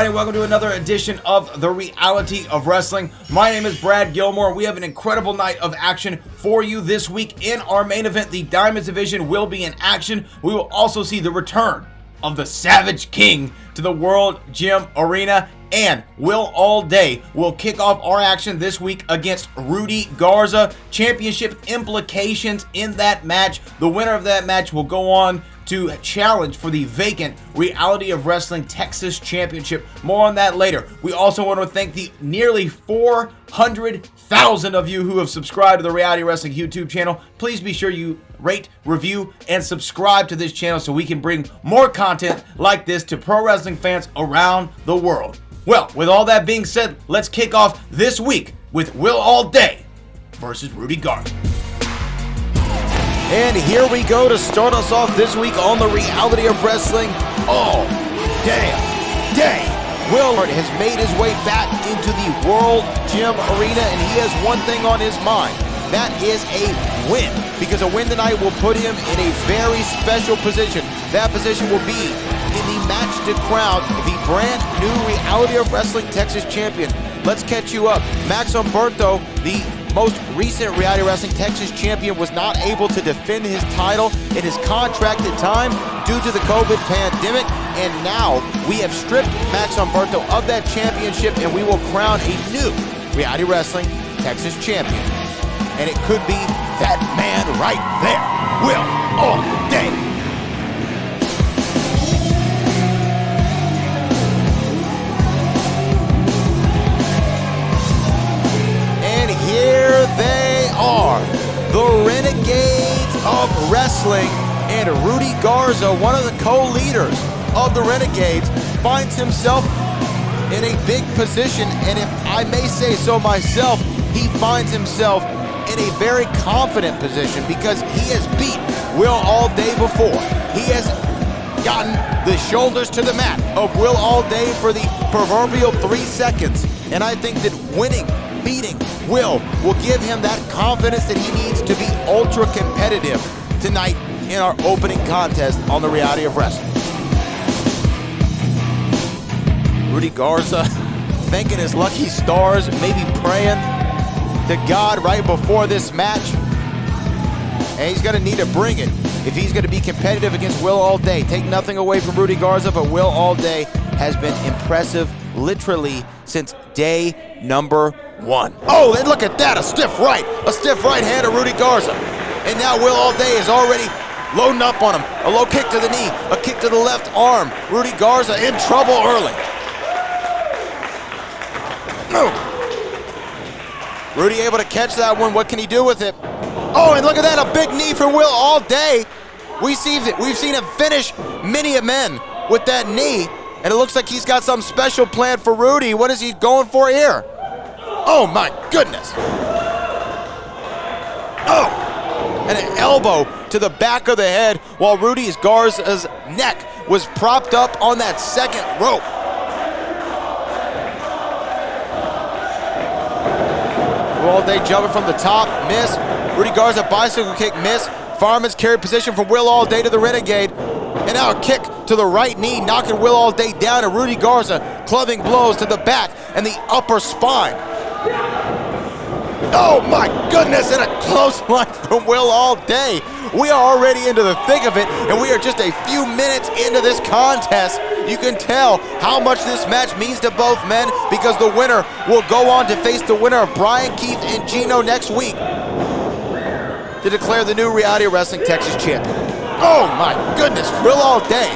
everybody, welcome to another edition of The Reality of Wrestling. My name is Brad Gilmore. We have an incredible night of action for you this week. In our main event, the Diamonds Division will be in action. We will also see the return of the Savage King to the World Gym Arena, and Will Allday will kick off our action this week against Rudy Garza. Championship implications in that match. The winner of that match will go on to challenge for the vacant Reality of Wrestling Texas Championship. More on that later. We also want to thank the nearly 400,000 of you who have subscribed to the Reality Wrestling YouTube channel. Please be sure you rate, review, and subscribe to this channel so we can bring more content like this to pro wrestling fans around the world. Well, with all that being said, let's kick off this week with Will Allday versus Rudy Garza. And here we go to start us off this week on the Reality of Wrestling All Damn Day. Will has made his way back into the World Gym Arena, and he has one thing on his mind. That is a win, because a win tonight will put him in a very special position. That position will be in the match to crown the brand new Reality of Wrestling Texas Champion. Let's catch you up. Max Humberto, the most recent Reality Wrestling Texas Champion, was not able to defend his title in his contracted time due to the COVID pandemic, and now we have stripped Max Humberto of that championship, and we will crown a new Reality Wrestling Texas Champion. And it could be that man right there, Will Allday. Here they are, the Renegades of Wrestling, and Rudy Garza, one of the co-leaders of the Renegades, finds himself in a big position, and if I may say so myself, he finds himself in a very confident position because he has beat Will Allday before. He has gotten the shoulders to the mat of Will Allday for the proverbial 3 seconds, and I think that beating Will give him that confidence that he needs to be ultra competitive tonight in our opening contest on the Reality of Wrestling. Rudy Garza thanking his lucky stars, maybe praying to God right before this match. And he's going to need to bring it if he's going to be competitive against Will Allday. Take nothing away from Rudy Garza, but Will Allday has been impressive literally since day number 1. Oh, and look at that, a stiff right hand of Rudy Garza. And now Will Allday is already loading up on him. A low kick to the knee, a kick to the left arm. Rudy Garza in trouble early. No. Rudy able to catch that one. What can he do with it? Oh, and look at that, a big knee from Will Allday. We've seen him finish many a men with that knee, and it looks like he's got something special planned for Rudy. What is he going for here? Oh my goodness. Oh, and an elbow to the back of the head while Rudy Garza's neck was propped up on that second rope. Allday jumping from the top, miss. Rudy Garza bicycle kick, miss. Fireman's carry position from Will Allday to the Renegade. And now a kick to the right knee, knocking Will Allday down, and Rudy Garza clubbing blows to the back and the upper spine. Oh my goodness, and a close line from Will Allday. We are already into the thick of it, and we are just a few minutes into this contest. You can tell how much this match means to both men, because the winner will go on to face the winner of Brian Keith and Gino next week to declare the new Reality Wrestling Texas Champion. Oh my goodness, Will Allday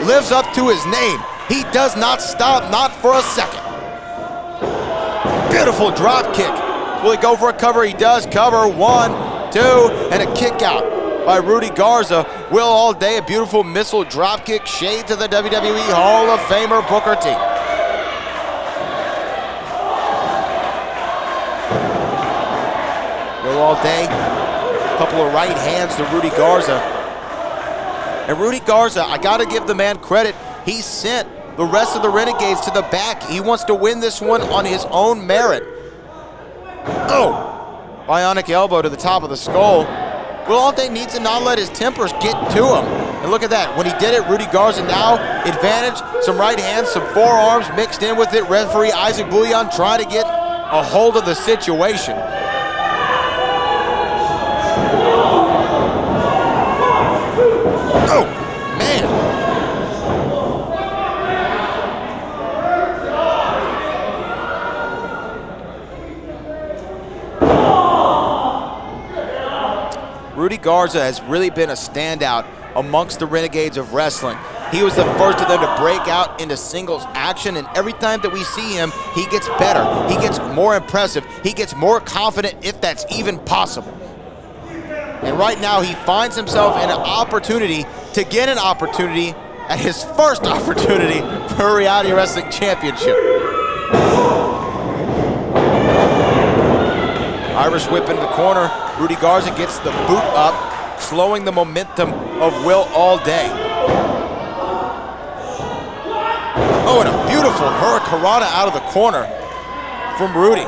lives up to his name. He does not stop, not for a second. Beautiful drop kick. Will he go for a cover? He does. Cover, 1, 2, and a kick out by Rudy Garza. Will Allday, a beautiful missile drop kick, shade to the WWE Hall of Famer Booker T. Will Allday, a couple of right hands to Rudy Garza. And Rudy Garza, I gotta give the man credit. He sent the rest of the Renegades to the back. He wants to win this one on his own merit. Oh, bionic elbow to the top of the skull. Will Allday needs to not let his tempers get to him. And look at that, when he did it, Rudy Garza now advantage. Some right hands, some forearms mixed in with it. Referee Isaac Bouillon trying to get a hold of the situation. Oh, man. Rudy Garza has really been a standout amongst the Renegades of Wrestling. He was the first of them to break out into singles action, and every time that we see him, he gets better. He gets more impressive. He gets more confident, if that's even possible. And right now, he finds himself in an opportunity to get an opportunity at his first opportunity for a Reality Wrestling Championship. Irish whip into the corner. Rudy Garza gets the boot up, slowing the momentum of Will Allday. Oh, and a beautiful hurricanrana out of the corner from Rudy.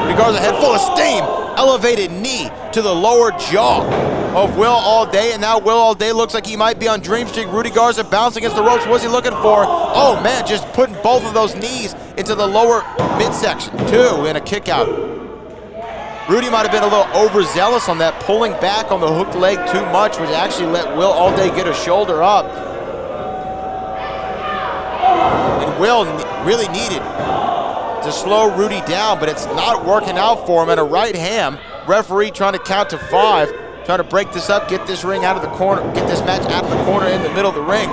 Rudy Garza head full of steam. Elevated knee to the lower jaw of Will Allday, and now Will Allday looks like he might be on Dream Street. Rudy Garza bouncing against the ropes. What's he looking for? Oh man, just putting both of those knees into the lower midsection. Two and a kick out. Rudy might have been a little overzealous on that, pulling back on the hooked leg too much, which actually let Will Allday get a shoulder up. And Will really needed to slow Rudy down, but it's not working out for him. And a right hand, referee trying to count to 5, trying to break this up, get this ring out of the corner, get this match out of the corner in the middle of the ring.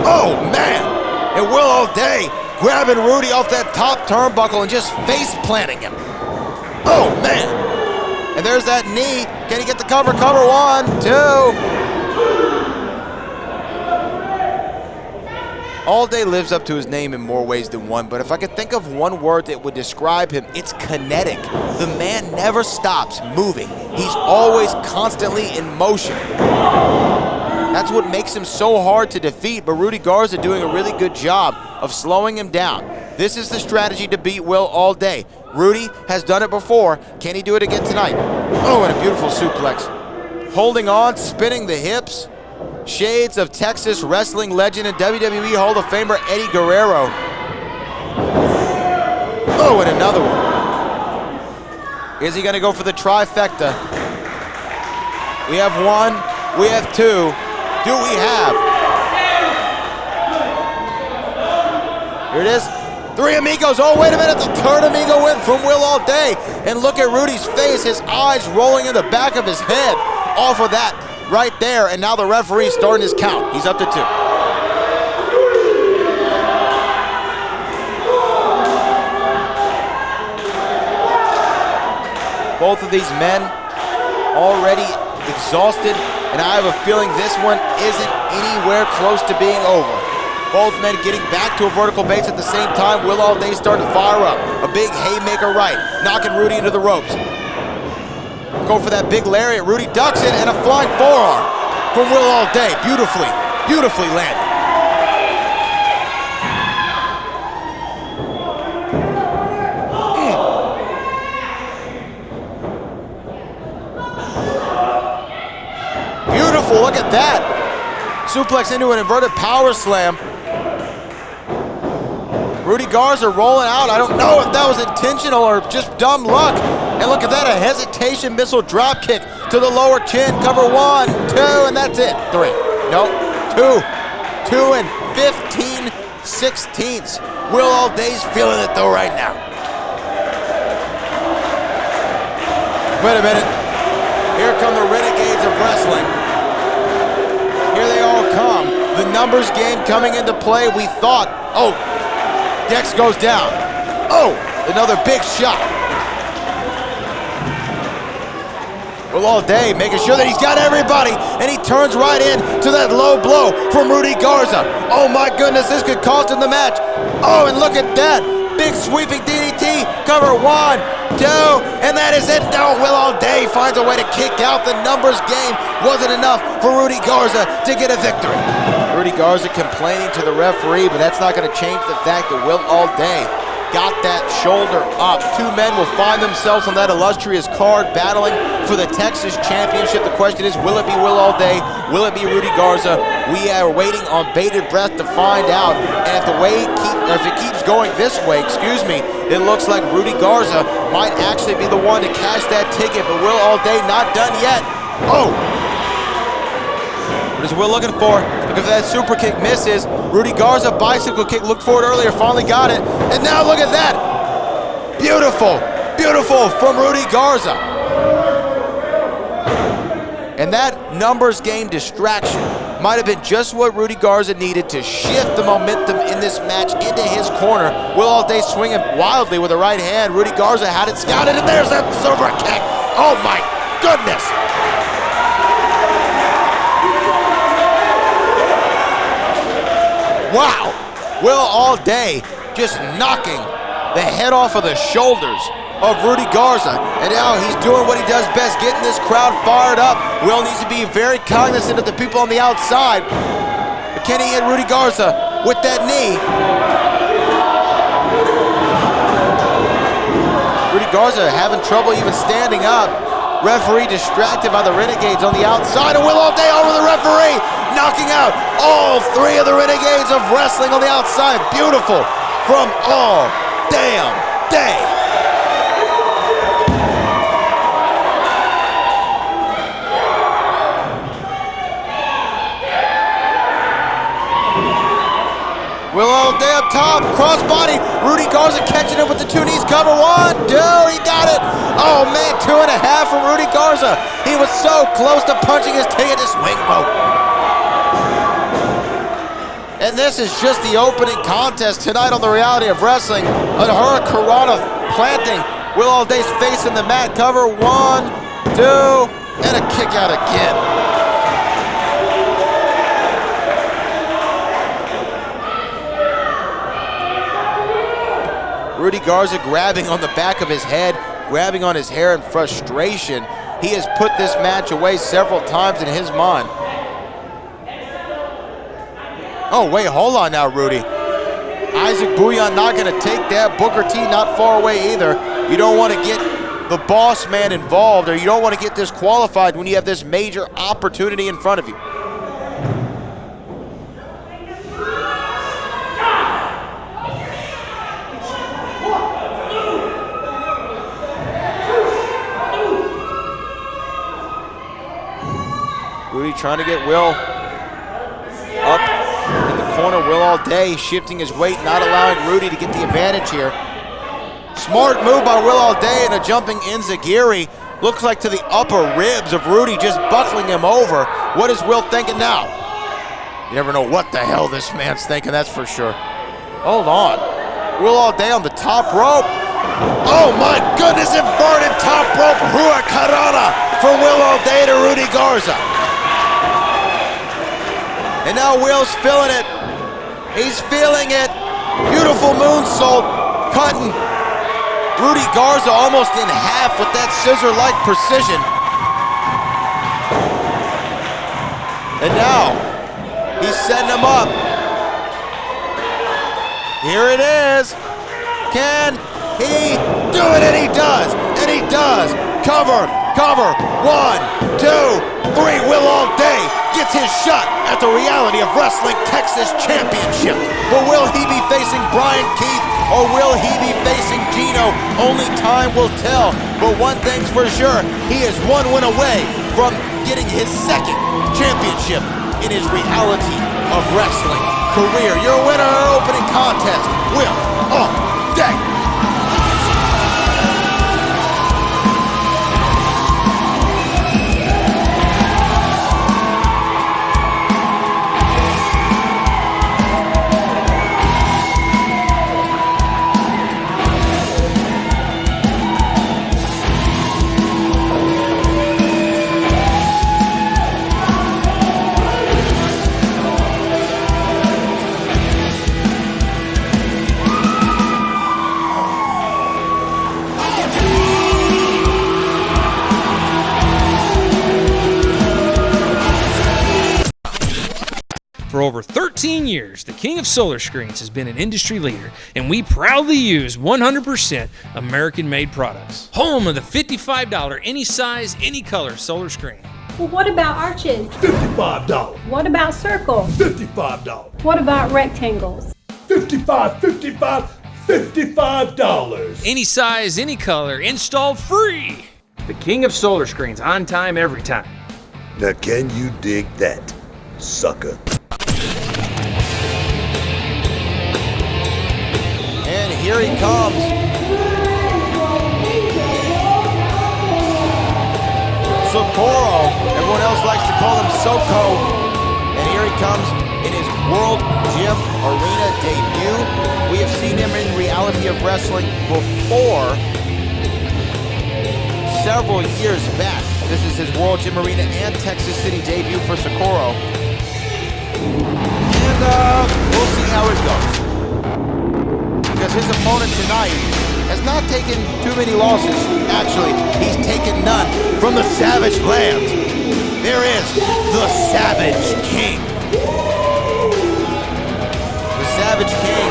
Oh man! And Will Allday grabbing Rudy off that top turnbuckle and just face planting him. Oh man! And there's that knee. Can he get the cover? Cover 1, 2. Allday lives up to his name in more ways than one, but if I could think of one word that would describe him, it's kinetic. The man never stops moving. He's always constantly in motion. That's what makes him so hard to defeat, but Rudy Garza doing a really good job of slowing him down. This is the strategy to beat Will Allday. Rudy has done it before. Can he do it again tonight? Oh, and a beautiful suplex. Holding on, spinning the hips. Shades of Texas wrestling legend and WWE Hall of Famer Eddie Guerrero. Oh, and another one. Is he gonna go for the trifecta? We have 1, we have 2. Do we have? Here it is. 3 amigos. Oh, wait a minute. The third amigo went from Will Allday. And look at Rudy's face. His eyes rolling in the back of his head off of that right there. And now the referee's starting his count. He's up to 2. Both of these men already exhausted, and I have a feeling this one isn't anywhere close to being over. Both men getting back to a vertical base at the same time. Will Allday starting to fire up. A big haymaker right, knocking Rudy into the ropes. Go for that big lariat. Rudy ducks it, and a flying forearm from Will Allday. Beautifully, beautifully landed. Beautiful, look at that. Suplex into an inverted power slam. Rudy Garza rolling out. I don't know if that was intentional or just dumb luck. And look at that, a hesitation missile drop kick to the lower chin. Cover 1, 2, and that's it. 3. Nope. 2. 2 and 15/16. Will Allday's feeling it though right now. Wait a minute. Here come the Renegades of Wrestling. Here they all come. The numbers game coming into play. We thought, oh, Dex goes down. Oh, another big shot. Will Allday making sure that he's got everybody, and he turns right in to that low blow from Rudy Garza. Oh my goodness, this could cost him the match. Oh, and look at that. Big sweeping DDT, cover 1, 2, and that is it. No, Will Allday finds a way to kick out. The numbers game wasn't enough for Rudy Garza to get a victory. Rudy Garza complaining to the referee, but that's not going to change the fact that Will Allday got that shoulder up. Two men will find themselves on that illustrious card battling for the Texas Championship. The question is, will it be Will Allday? Will it be Rudy Garza? We are waiting on bated breath to find out. And if it keeps going this way, it looks like Rudy Garza might actually be the one to cash that ticket, but Will Allday not done yet. Oh! What is Will looking for? Because that super kick misses. Rudy Garza, bicycle kick, looked for it earlier, finally got it. And now look at that. Beautiful, beautiful from Rudy Garza. And that numbers game distraction might have been just what Rudy Garza needed to shift the momentum in this match into his corner. Will Allday swinging wildly with the right hand. Rudy Garza had it scouted, and there's that super kick. Oh my goodness. Wow, Will Allday just knocking the head off of the shoulders of Rudy Garza. And now he's doing what he does best, getting this crowd fired up. Will needs to be very cognizant of the people on the outside. But can he hit Rudy Garza with that knee? Rudy Garza having trouble even standing up. Referee distracted by the Renegades on the outside, and Will Allday over the referee, knocking out all three of the Renegades of wrestling on the outside. Beautiful from All Damn Day. Will Allday up top, crossbody. Rudy Garza catching it with the two knees cover. 1, 2, he got it. Oh man, 2.5 from Rudy Garza. He was so close to punching his ticket to swing vote. And this is just the opening contest tonight on the Reality of Wrestling. A Hurricanrana planting Will Allday's face in the mat cover. 1, 2, and a kick out again. Rudy Garza grabbing on the back of his head, grabbing on his hair in frustration. He has put this match away several times in his mind. Oh, wait, hold on now, Rudy. Isaac Bouillon not going to take that. Booker T not far away either. You don't want to get the boss man involved, or you don't want to get disqualified when you have this major opportunity in front of you. Rudy trying to get Will up in the corner. Will Allday shifting his weight, not allowing Rudy to get the advantage here. Smart move by Will Allday and a jumping enziguri. Looks like to the upper ribs of Rudy, just buckling him over. What is Will thinking now? You never know what the hell this man's thinking, that's for sure. Hold on. Will Allday on the top rope. Oh my goodness, inverted top rope Hurricanrana from Will Allday to Rudy Garza. And now Will's feeling it. He's feeling it. Beautiful moonsault, cutting Rudy Garza almost in half with that scissor-like precision. And now, he's setting him up. Here it is. Can he do it? And he does. And he does. Cover, cover. 1, 2, 3. Will Allday gets his shot at the Reality of Wrestling Texas Championship. But will he be facing Brian Keith, or will he be facing Gino? Only time will tell. But one thing's for sure, he is one win away from getting his second championship in his Reality of Wrestling career. Your winner of our opening contest, Will Allday. over 13 years, the King of Solar Screens has been an industry leader, and we proudly use 100% American-made products. Home of the $55 any size, any color solar screen. Well, what about arches? $55. What about circles? $55. What about rectangles? $55. Any size, any color, installed free. The King of Solar Screens, on time, every time. Now can you dig that, sucker? And here he comes. Socorro. Everyone else likes to call him Soco. And here he comes in his World Gym Arena debut. We have seen him in Reality of Wrestling before, several years back. This is his World Gym Arena and Texas City debut for Socorro. And we'll see how it goes. Because his opponent tonight has not taken too many losses. Actually, he's taken none from the Savage Lands. There is the Savage King. The Savage King,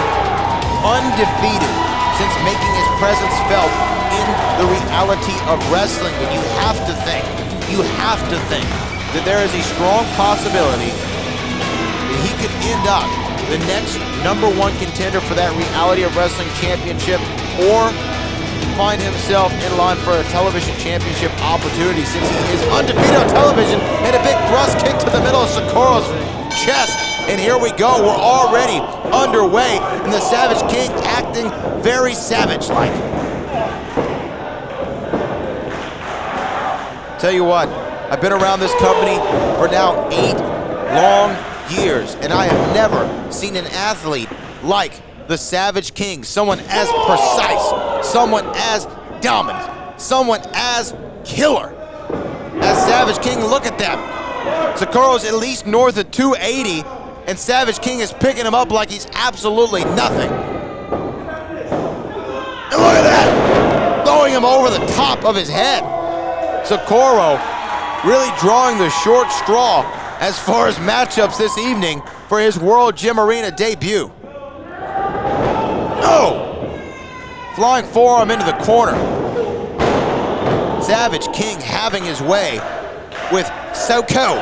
undefeated since making his presence felt in the reality of wrestling. But you have to think that there is a strong possibility that he could end up the next #1 contender for that Reality of Wrestling championship, or find himself in line for a television championship opportunity, since he is undefeated on television. And a big thrust kick to the middle of Socorro's chest. And here we go, we're already underway, and the Savage King acting very savage-like. Tell you what, I've been around this company for now 8 long years, and I have never seen an athlete like the Savage King. Someone as precise, someone as dominant, someone as killer as Savage King. Look at that. Socorro's at least north of 280, and Savage King is picking him up like he's absolutely nothing. And look at that, throwing him over the top of his head. Socorro really drawing the short straw as far as matchups this evening for his World Gym Arena debut. Oh! Flying forearm into the corner. Savage King having his way with Soco.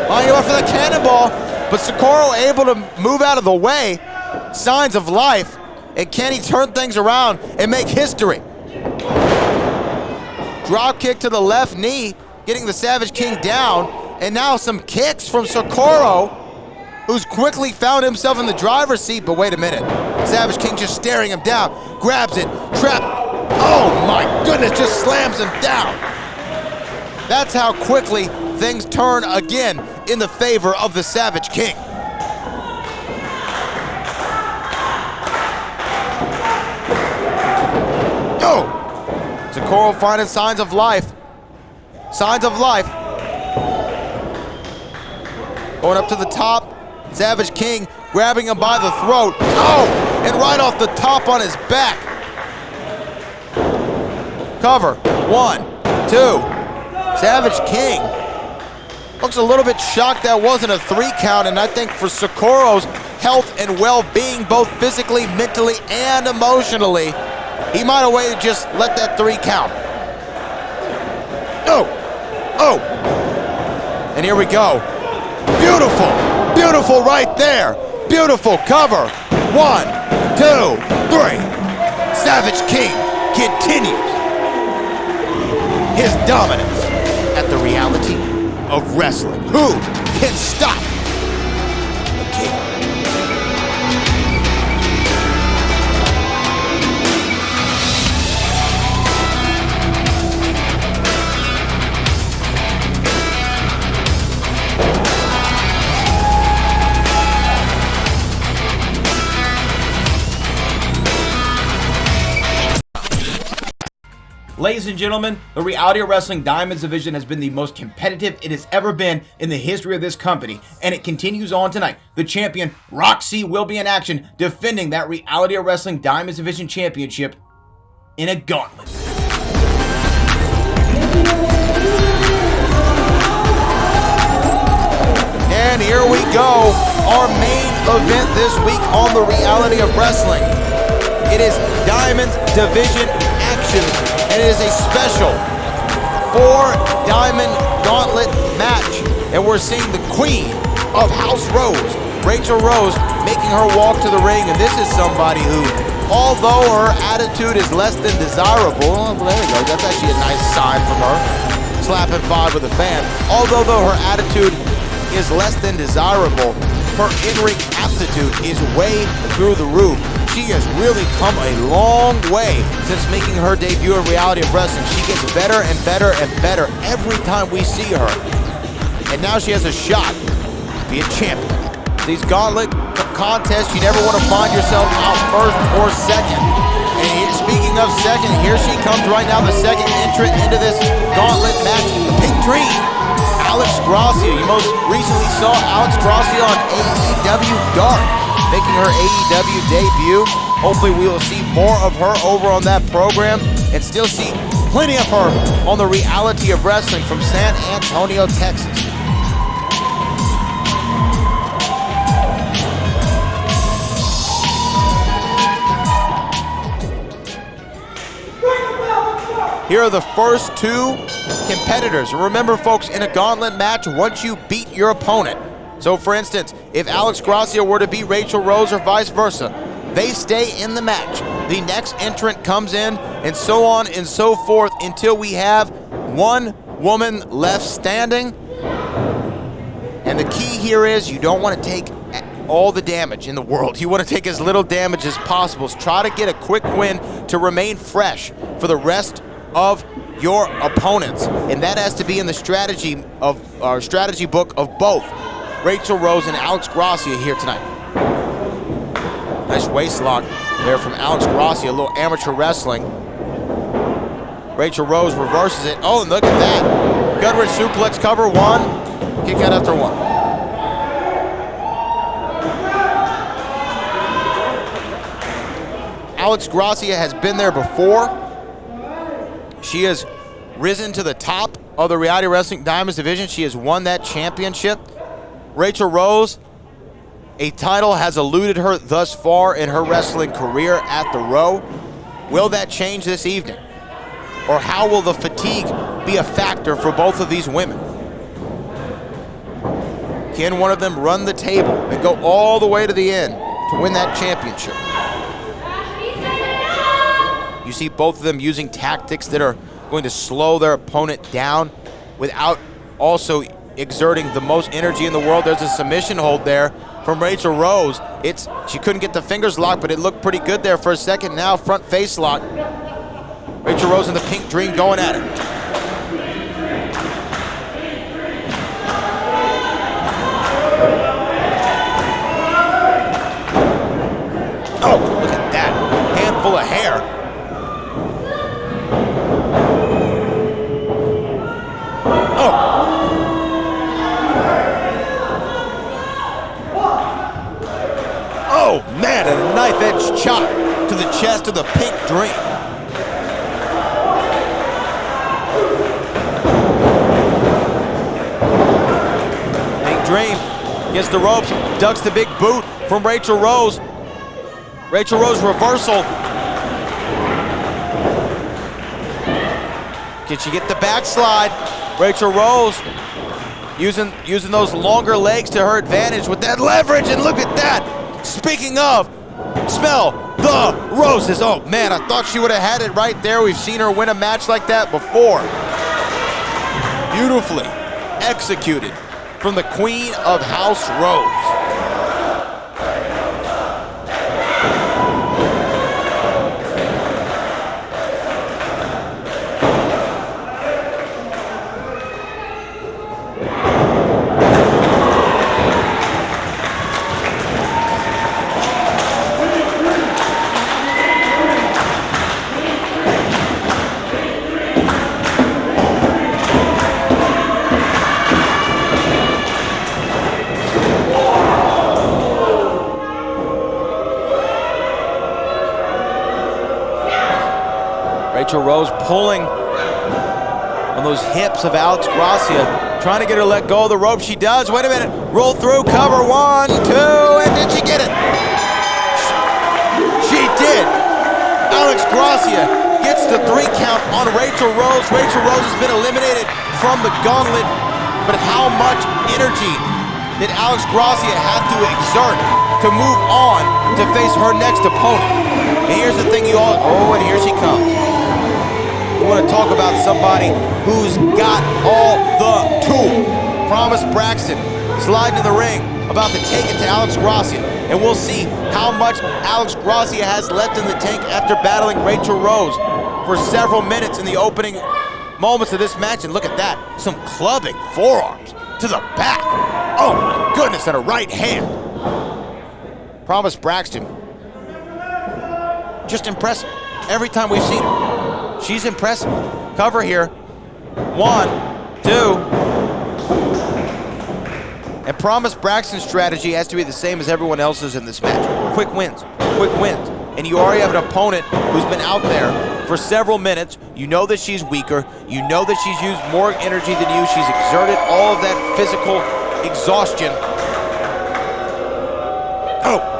Lining up for the cannonball, but Socorro able to move out of the way. Signs of life. And can he turn things around and make history? Drop kick to the left knee, getting the Savage King down. And now some kicks from Socorro, who's quickly found himself in the driver's seat. But wait a minute. Savage King just staring him down. Grabs it. Trap. Oh my goodness, just slams him down. That's how quickly things turn again in the favor of the Savage King. Oh! Socorro finding signs of life. Signs of life. Going up to the top. Savage King grabbing him by the throat. Oh! And right off the top on his back. Cover. 1, 2. Savage King looks a little bit shocked that wasn't a 3 count, and I think for Socorro's health and well-being, both physically, mentally, and emotionally, he might have waited, just let that 3 count. Oh! Oh! And here we go. Beautiful! Beautiful right there! Beautiful cover! 1, 2, 3. Savage King continues his dominance at the reality of wrestling. Who can stop the King? Ladies and gentlemen, the Reality of Wrestling Diamonds division has been the most competitive it has ever been in the history of this company, and it continues on tonight. The champion, Rok-C, will be in action defending that Reality of Wrestling Diamonds division championship in a gauntlet. go. Our main event this week on the Reality of Wrestling. It is Diamond Division action, and it is a special 4-Diamond Gauntlet match. And we're seeing the Queen of House Rose, Raychell Rose, making her walk to the ring. And this is somebody who, although her attitude is less than desirable, oh, there you go, that's actually a nice sign from her, slapping 5 with a fan. Although her attitude is less than desirable, her in-ring aptitude is way through the roof. She has really come a long way since making her debut in Reality of Wrestling. She gets better and better and better every time we see her. And now she has a shot to be a champion. These gauntlet contests, you never want to find yourself out first or second. And speaking of second, here she comes right now, the second entrant into this gauntlet match, the Pink Dream, Alex Gracia. You most recently saw Alex Gracia on AEW Dark, making her AEW debut. Hopefully we will see more of her over on that program and still see plenty of her on the Reality of Wrestling from San Antonio, Texas. Here are the first 2 competitors. Remember, folks, in a gauntlet match, once you beat your opponent, so for instance, if Alex Gracia were to beat Raychell Rose or vice versa, they stay in the match. The next entrant comes in, and so on and so forth until we have 1 woman left standing. And the key here is you don't want to take all the damage in the world. You want to take as little damage as possible. Try to get a quick win to remain fresh for the rest of your opponents, and that has to be in the strategy of our strategy book of both Raychell Rose and Alex Gracia here tonight. Nice waist lock there from Alex Gracia, a little amateur wrestling. Raychell Rose reverses it. Oh, and look at that. Gut wrench suplex cover, 1. Kick out after 1. Alex Gracia has been there before. She has risen to the top of the Reality Wrestling Diamonds division. She has won that championship. Raychell Rose, a title has eluded her thus far in her wrestling career at the Row. Will that change this evening? Or how will the fatigue be a factor for both of these women? Can one of them run the table and go all the way to the end to win that championship? You see both of them using tactics that are going to slow their opponent down without also exerting the most energy in the world. There's a submission hold there from Raychell Rose. She couldn't get the fingers locked, but it looked pretty good there for a second. Now front face lock. Raychell Rose and the Pink Dream going at it. Oh, look at that. Handful of hair. Oh man, and a knife-edge chop to the chest of the Pink Dream. Pink Dream gets the ropes, ducks the big boot from Raychell Rose. Raychell Rose reversal. Can she get the backslide? Raychell Rose using those longer legs to her advantage with that leverage, and look at that. Speaking of, smell the roses. Oh man, I thought she would have had it right there. We've seen her win a match like that before. Beautifully executed from the Queen of House Rose. Raychell Rose pulling on those hips of Alex Gracia. Trying to get her to let go of the rope. She does. Wait a minute. Roll through. Cover. 1, 2. And did she get it? She did. Alex Gracia gets the 3 count on Raychell Rose. Raychell Rose has been eliminated from the Gauntlet. But how much energy did Alex Gracia have to exert to move on to face her next opponent? And here's the thing you all... Oh, and here she comes. We want to talk about somebody who's got all the tools. Promise Braxton sliding in the ring, about to take it to Alex Gracia. And we'll see how much Alex Gracia has left in the tank after battling Raychell Rose for several minutes in the opening moments of this match. And look at that, some clubbing forearms to the back. Oh my goodness, and a right hand. Promise Braxton, just impressive every time we've seen her. She's impressive. Cover here. 1, 2. And Promise Braxton's strategy has to be the same as everyone else's in this match. Quick wins, quick wins. And you already have an opponent who's been out there for several minutes. You know that she's weaker. You know that she's used more energy than you. She's exerted all of that physical exhaustion. Oh.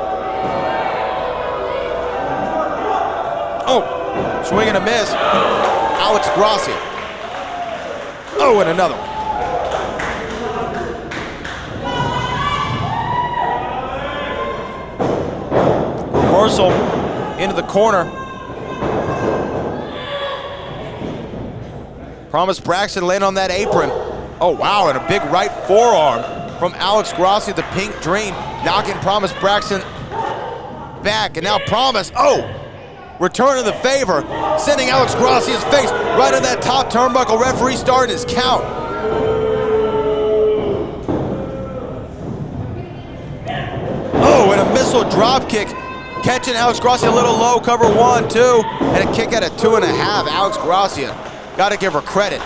Swing and a miss. Alex Gracia. Oh, and another one. Reversal into the corner. Promise Braxton laying on that apron. Oh, wow, and a big right forearm from Alex Gracia, the Pink Dream, knocking Promise Braxton back. And now Promise, returning the favor, sending Alex Gracia's face right in that top turnbuckle. Referee starting his count. Oh, and a missile drop kick, catching Alex Gracia a little low. Cover 1, 2, and a kick out of 2.5. Alex Gracia, got to give her credit.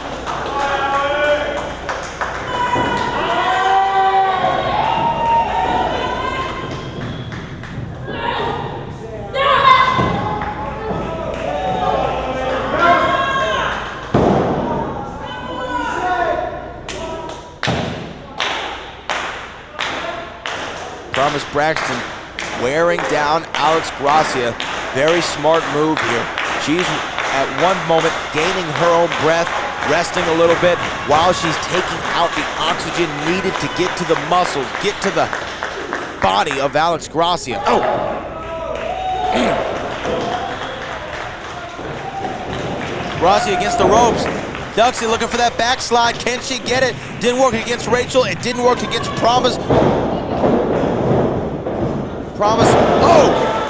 Promise Braxton wearing down Alex Gracia. Very smart move here. She's at one moment gaining her own breath, resting a little bit while she's taking out the oxygen needed to get to the muscles, get to the body of Alex Gracia. Oh! Gracia against the ropes. Duxie looking for that backslide. Can she get it? Didn't work against Raychell. It didn't work against Promise.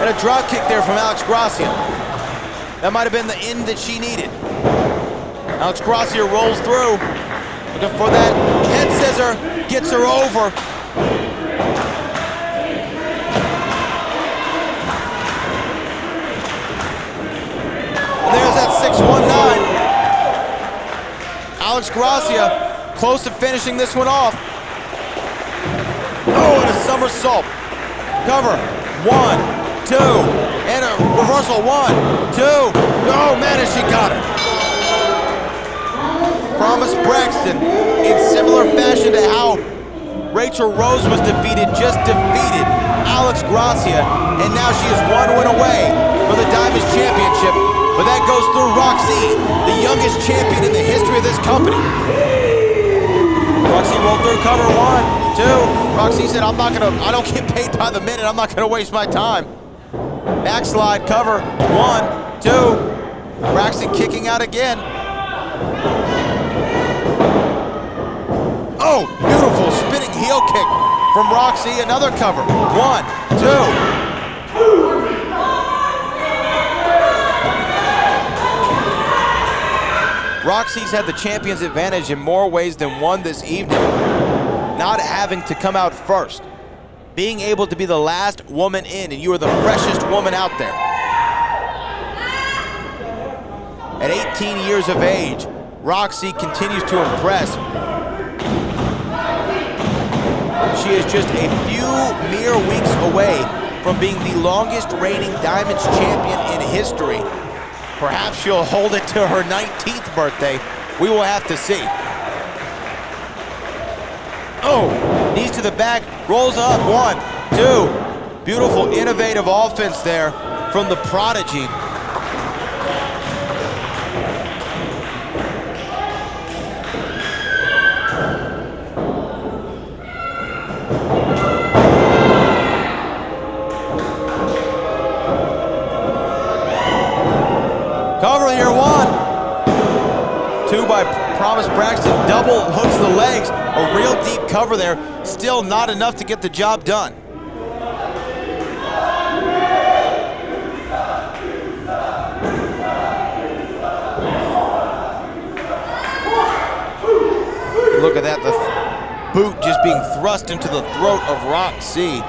And a drop kick there from Alex Gracia. That might have been the end that she needed. Alex Gracia rolls through, looking for that head scissor, gets her over. And there's that 619. Alex Gracia close to finishing this one off. Oh, and a somersault. Cover, 1, 2, and a reversal, 1, 2. Oh man, and she got it. Promise Braxton, in similar fashion to how Raychell Rose was defeated, just defeated Alex Gracia, and now she is 1 win away for the Diamonds Championship. But that goes through Rok-C, the youngest champion in the history of this company. Rok-C rolled through, cover, 1, 2. Rok-C said, I don't get paid by the minute, I'm not gonna waste my time. Backslide, cover, 1, 2. Braxton kicking out again. Oh, beautiful spinning heel kick from Rok-C, another cover, 1, 2. Rok-C's had the champion's advantage in more ways than one this evening. Not having to come out first. Being able to be the last woman in, and you are the freshest woman out there. At 18 years of age, Rok-C continues to impress. She is just a few mere weeks away from being the longest reigning Diamonds champion in history. Perhaps she'll hold it to her 19th birthday. We will have to see. Oh, knees to the back, rolls up, 1, 2. Beautiful, innovative offense there from the Prodigy. Cover here, 1. 2 by Promise Braxton, double hooks the legs. A real deep cover there, still not enough to get the job done. Look at that, the boot just being thrust into the throat of Rok-C.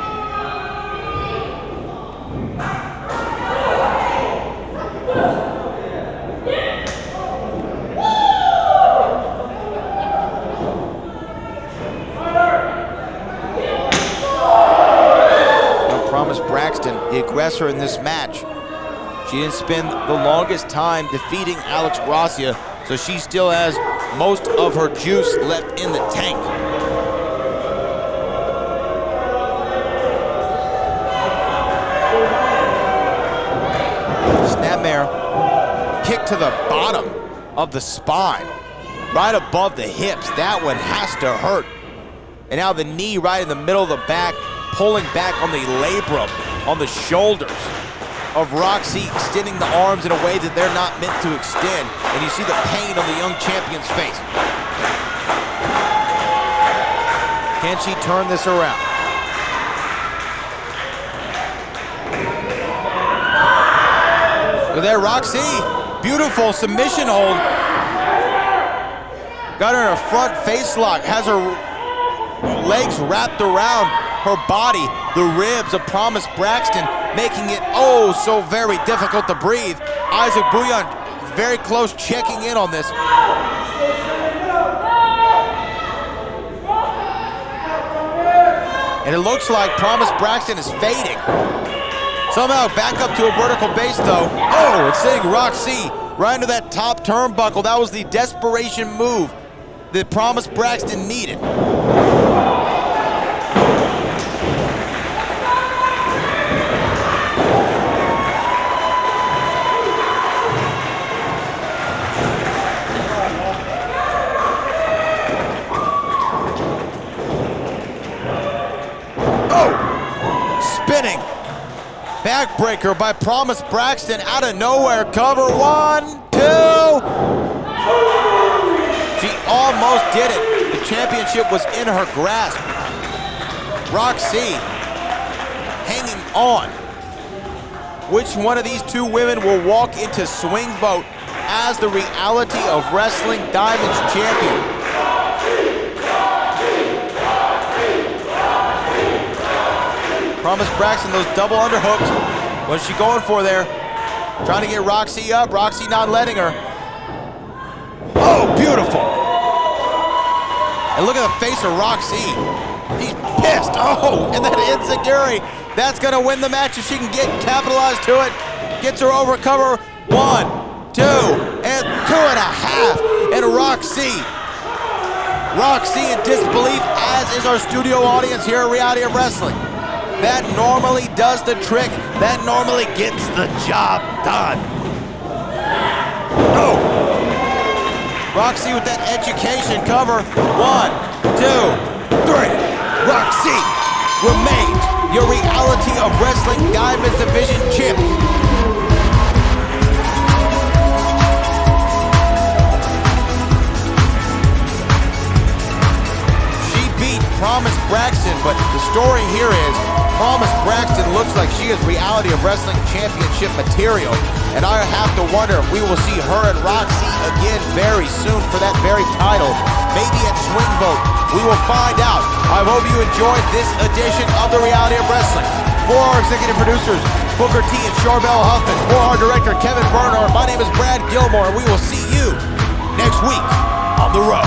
Braxton, the aggressor in this match. She didn't spend the longest time defeating Gracia, so she still has most of her juice left in the tank. Snapmare, kick to the bottom of the spine, right above the hips. That one has to hurt. And now the knee right in the middle of the back, pulling back on the labrum, on the shoulders of Rok-C, extending the arms in a way that they're not meant to extend. And you see the pain on the young champion's face. Can she turn this around? Look there, Rok-C, beautiful submission hold. Got her in a front face lock, has her legs wrapped around her body, the ribs of Promise Braxton, making it oh so very difficult to breathe. Isaac Bouillon very close, checking in on this. And it looks like Promise Braxton is fading. Somehow back up to a vertical base though. Oh, it's sending Rok-C right into that top turnbuckle. That was the desperation move that Promise Braxton needed. Spinning backbreaker by Promise Braxton out of nowhere. Cover, 1, 2. She almost did it. The championship was in her grasp. Rok-C hanging on. Which one of these two women will walk into Swing Vote as the Reality of Wrestling Diamonds champion? Promise Braxton, those double underhooks. What's she going for there? Trying to get Rok-C up. Rok-C not letting her. Oh, beautiful. And look at the face of Rok-C. He's pissed. Oh, and that enziguri. That's going to win the match if she can capitalize to it. Gets her over cover. 1, 2, and 2.5. And Rok-C in disbelief, as is our studio audience here at Reality of Wrestling. That normally does the trick. That normally gets the job done. Oh! Rok-C with that education cover. 1, 2, 3. Rok-C remains your Reality of Wrestling Diamonds Division champion. She beat Promise Braxton, but the story here is Promise Braxton looks like she is Reality of Wrestling Championship material, and I have to wonder if we will see her and Rok-C again very soon for that very title, maybe at Swing Vote. We will find out. I hope you enjoyed this edition of the Reality of Wrestling. For our executive producers, Booker T and Charbel Huffman, for our director, Kevin Bernhardt, my name is Brad Gilmore, and we will see you next week on the road.